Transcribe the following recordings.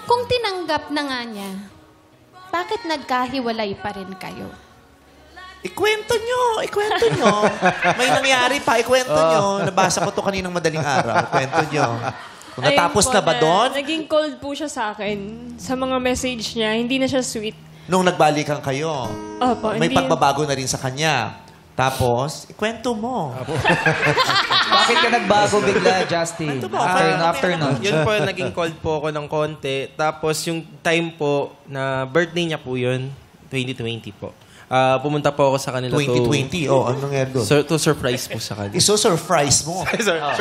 Kung tinanggap na nga niya, bakit nagkahiwalay pa rin kayo? Ikwento nyo. May nangyari pa, ikwento nyo. Nabasa ko to kaninang madaling araw. Ikwento nyo. Kung natapos na ba doon? Naging cold po siya sa akin. Sa mga message niya, hindi na siya sweet. Nung nagbalikan kayo, Opo, may hindi. pagbabago na rin sa kanya. Tapos, ikwento mo. Bakit ka nagbago bigla, Justin? After nun. Yun po, naging cold po ako ng konti. Tapos yung time po na birthday niya po yun, 2020 po. Pumunta po ako sa kanila 2020, anong nangyari doon? to surprise po sa kanila. Iso-surprise mo.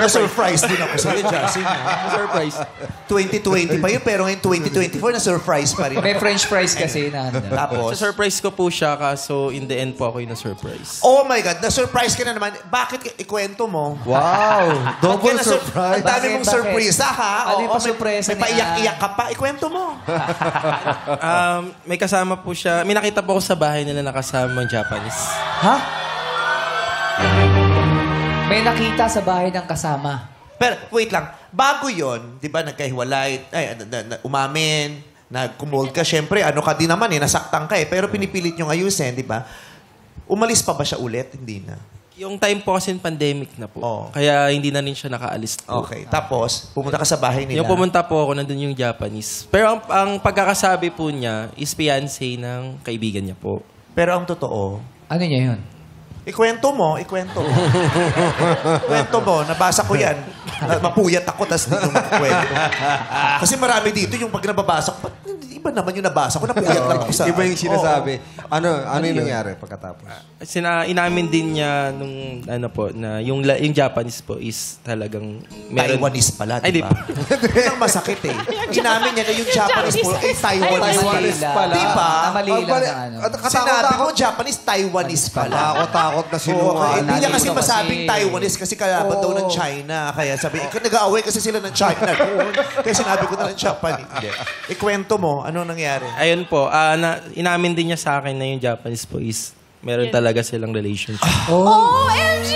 Na-surprise din ako sa'yo, Justin. Surprise. 2020 pa yun, pero ngayon 2024, na-surprise pa rin. May french fries kasi na handa. Tapos, Surprise ko po siya, kaso in the end po ako yung na-surprise. oh my God, na-surprise ka na naman. Bakit ikwento mo? Wow! Double Bakit surprise. Ang dami mong Bakit? surprise, ha? Ano yung Oo, pa-surpresa may niya? paiyak-iyak ka pa. Ikwento mo. May kasama po siya. May nakita po ako sa bahay nila nakasama ang Japanese. Ha? May nakita sa bahay ng kasama. Pero, wait lang. Bago yon, di ba, nagkahiwalay, umamin, nagkumold ka. Siyempre, ano ka din naman nasaktan ka Pero pinipilit nyo ayusin, di ba? Umalis pa ba siya ulit? Hindi na. Yung time po kasi pandemic na po. Oo. Kaya hindi na rin siya nakaalis po. Okay. Tapos, pumunta ka sa bahay nila. Yung pumunta po ako, nandun yung Japanese. Pero ang pagkakasabi po niya is fiancé ng kaibigan niya po. Pero ang totoo, Ano niya yun? ikwento mo. Kwento mo. Nabasa ko yan. Mapuyat ako, tas hindi yung kwento. Kasi marami dito yung pag nababasa ko, iba naman yung nabasa ko, napuyat lang ako sa... Iba yung sinasabi. Ano yung nangyari pagkatapos? Inamin din niya nung ano po na yung Japanese po is talagang Taiwanese pala, Ay, di di ba? Yun ang masakit Inamin niya na yung Japanese po ay Taiwanese pala. Di ba? Namali lang na ano. Sinabi mo, Japanese, Taiwanese pala. Takot na Oo, sinuha. hindi niya kasi Nandito masabing kasi. Taiwanese kasi kalaban daw ng China. Kaya sabi, nag-aaway kasi sila ng China. Kaya sinabi ko na ng Japanese. Hindi. Ikwento mo, ano nangyari? Ayun po, inamin din niya sa akin na yung Japanese po is meron talaga silang relationship. OMG!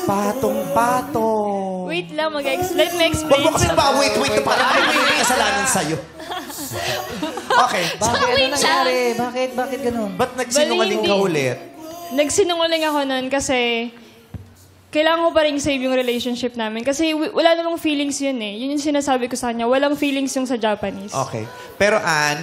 Patong-patong. Wait lang, let me Huwag explain. mo kasi ba, wait, parang may kasalanan sa'yo. Okay. Bakit? Ano wait siya. nangyari? Bakit ganun? Ba't nagsinungaling ka Bali, ulit? Nagsinungaling ako nun kasi kailangan ko pa rin save yung relationship namin. Kasi wala namang feelings yun eh. Yun yung sinasabi ko sa kanya. Walang feelings yung sa Japanese. Okay. Pero Ann,